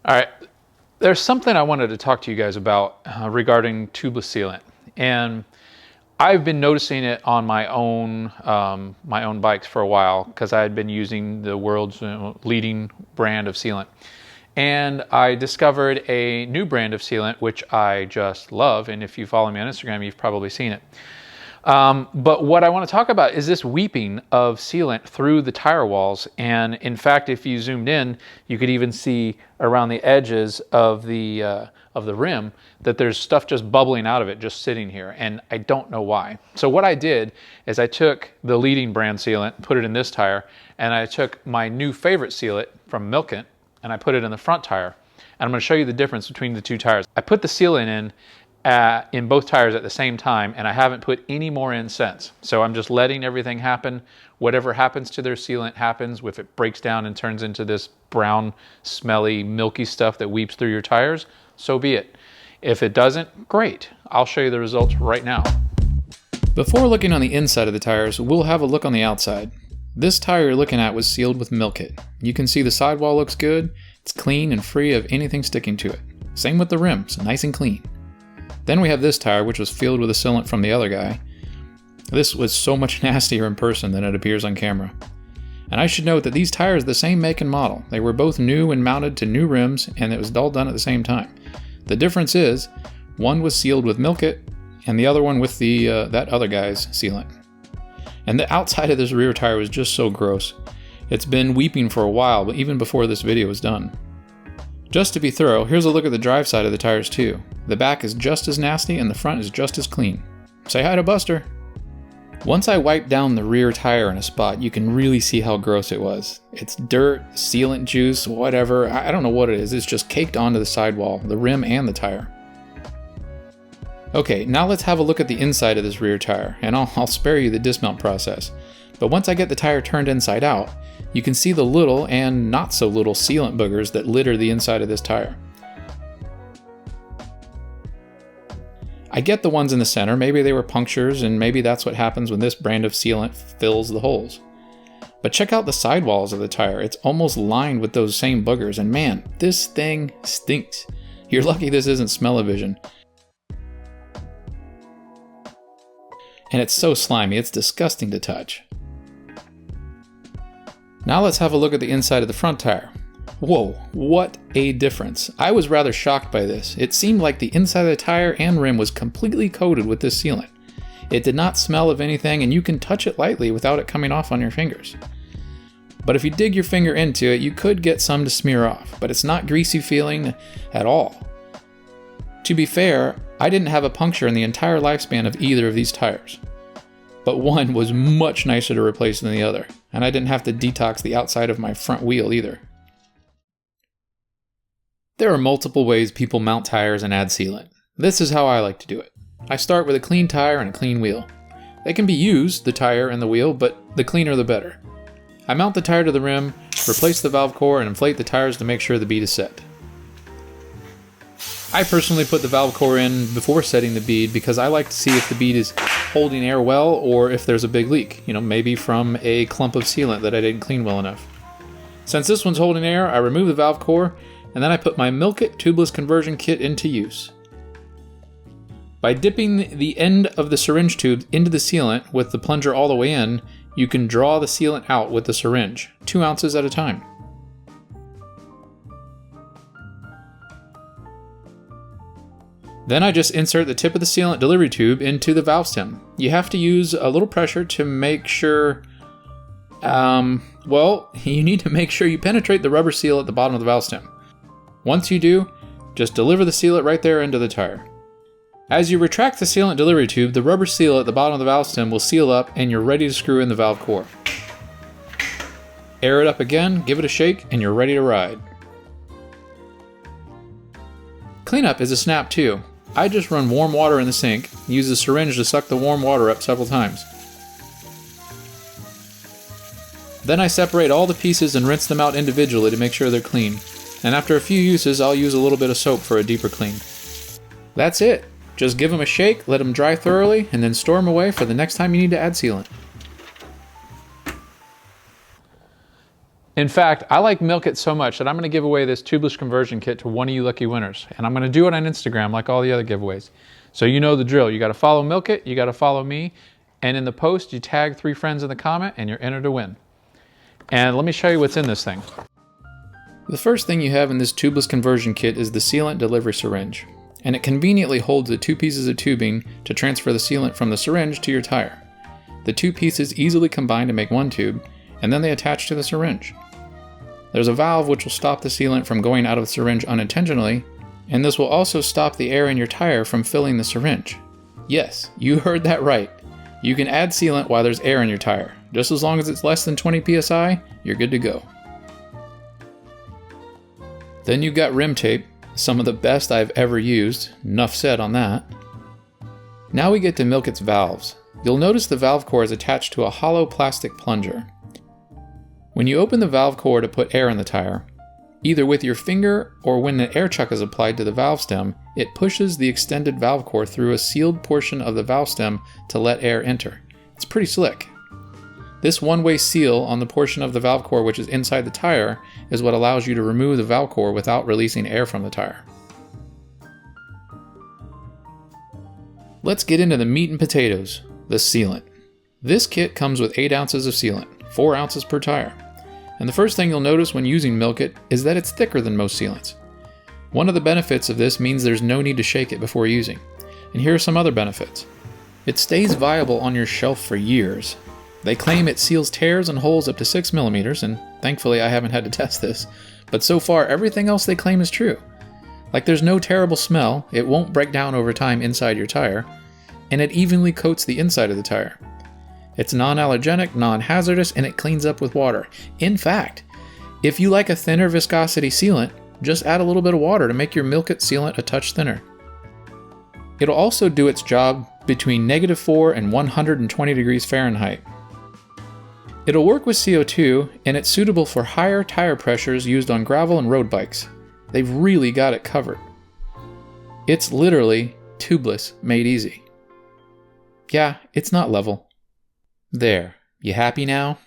All right, there's something I wanted to talk to you guys about regarding tubeless sealant, and I've been noticing it on my own bikes for a while because I had been using the world's leading brand of sealant, and I discovered a new brand of sealant which I just love. And if you follow me on Instagram, you've probably seen it. But what I want to talk about is this weeping of sealant through the tire walls. And in fact, if you zoomed in, you could even see around the edges of the rim that there's stuff just bubbling out of it, just sitting here. And I don't know why. So what I did is I took the leading brand sealant, put it in this tire, and I took my new favorite sealant from Milkent, and I put it in the front tire. And I'm going to show you the difference between the two tires. I put the sealant in both tires at the same time, and I haven't put any more in since. So I'm just letting everything happen. Whatever happens to their sealant happens. If it breaks down and turns into this brown, smelly, milky stuff that weeps through your tires, so be it. If it doesn't, great. I'll show you the results right now. Before looking on the inside of the tires, we'll have a look on the outside. This tire you're looking at was sealed with Milkit. You can see the sidewall looks good. It's clean and free of anything sticking to it. Same with the rims, nice and clean. Then we have this tire, which was filled with a sealant from the other guy. This was so much nastier in person than it appears on camera. And I should note that these tires are the same make and model. They were both new and mounted to new rims, and it was all done at the same time. The difference is, one was sealed with Milkit, and the other one with that other guy's sealant. And the outside of this rear tire was just so gross. It's been weeping for a while, but even before this video was done. Just to be thorough, here's a look at the drive side of the tires too. The back is just as nasty and the front is just as clean. Say hi to Buster. Once I wiped down the rear tire in a spot, you can really see how gross it was. It's dirt, sealant juice, whatever. I don't know what it is. It's just caked onto the sidewall, the rim and the tire. Okay, now let's have a look at the inside of this rear tire, and I'll spare you the dismount process. But once I get the tire turned inside out, you can see the little and not so little sealant boogers that litter the inside of this tire. I get the ones in the center, maybe they were punctures, and maybe that's what happens when this brand of sealant fills the holes. But check out the sidewalls of the tire, it's almost lined with those same boogers, and man, this thing stinks. You're lucky this isn't smell-o-vision. And it's so slimy, it's disgusting to touch. Now let's have a look at the inside of the front tire. Whoa, what a difference. I was rather shocked by this. It seemed like the inside of the tire and rim was completely coated with this sealant. It did not smell of anything, and you can touch it lightly without it coming off on your fingers. But if you dig your finger into it, you could get some to smear off, but it's not greasy feeling at all. To be fair, I didn't have a puncture in the entire lifespan of either of these tires. But one was much nicer to replace than the other, and I didn't have to detox the outside of my front wheel either. There are multiple ways people mount tires and add sealant. This is how I like to do it. I start with a clean tire and a clean wheel. They can be used, the tire and the wheel, but the cleaner the better. I mount the tire to the rim, replace the valve core, and inflate the tires to make sure the bead is set. I personally put the valve core in before setting the bead because I like to see if the bead is holding air well or if there's a big leak, maybe from a clump of sealant that I didn't clean well enough. Since this one's holding air, I remove the valve core, and then I put my Milkit tubeless conversion kit into use. By dipping the end of the syringe tube into the sealant with the plunger all the way in, you can draw the sealant out with the syringe, 2 ounces at a time. Then I just insert the tip of the sealant delivery tube into the valve stem. You have to use a little pressure to make sure, you need to make sure you penetrate the rubber seal at the bottom of the valve stem. Once you do, just deliver the sealant right there into the tire. As you retract the sealant delivery tube, the rubber seal at the bottom of the valve stem will seal up and you're ready to screw in the valve core. Air it up again, give it a shake, and you're ready to ride. Cleanup is a snap too. I just run warm water in the sink, use the syringe to suck the warm water up several times. Then I separate all the pieces and rinse them out individually to make sure they're clean. And after a few uses, I'll use a little bit of soap for a deeper clean. That's it. Just give them a shake, let them dry thoroughly, and then store them away for the next time you need to add sealant. In fact, I like Milk It so much that I'm going to give away this tubeless conversion kit to one of you lucky winners. And I'm going to do it on Instagram like all the other giveaways. So you know the drill. You got to follow Milk It, you got to follow me, and in the post you tag 3 friends in the comment and you're entered to win. And let me show you what's in this thing. The first thing you have in this tubeless conversion kit is the sealant delivery syringe. And it conveniently holds the 2 pieces of tubing to transfer the sealant from the syringe to your tire. The 2 pieces easily combine to make 1 tube, and then they attach to the syringe. There's a valve which will stop the sealant from going out of the syringe unintentionally, and this will also stop the air in your tire from filling the syringe. Yes, you heard that right. You can add sealant while there's air in your tire. Just as long as it's less than 20 psi, you're good to go. Then you've got rim tape, some of the best I've ever used. Enough said on that. Now we get to Milk It's valves. You'll notice the valve core is attached to a hollow plastic plunger. When you open the valve core to put air in the tire, either with your finger or when the air chuck is applied to the valve stem, it pushes the extended valve core through a sealed portion of the valve stem to let air enter. It's pretty slick. This one-way seal on the portion of the valve core which is inside the tire is what allows you to remove the valve core without releasing air from the tire. Let's get into the meat and potatoes, the sealant. This kit comes with 8 ounces of sealant, 4 ounces per tire. And the first thing you'll notice when using Milk It is that it's thicker than most sealants. One of the benefits of this means there's no need to shake it before using. And here are some other benefits. It stays viable on your shelf for years. They claim it seals tears and holes up to 6 millimeters, and thankfully I haven't had to test this, but so far everything else they claim is true. Like there's no terrible smell, it won't break down over time inside your tire, and it evenly coats the inside of the tire. It's non-allergenic, non-hazardous, and it cleans up with water. In fact, if you like a thinner viscosity sealant, just add a little bit of water to make your Milk It sealant a touch thinner. It'll also do its job between -4 and 120 degrees Fahrenheit. It'll work with CO2, and it's suitable for higher tire pressures used on gravel and road bikes. They've really got it covered. It's literally tubeless made easy. Yeah, it's not level. There, you happy now?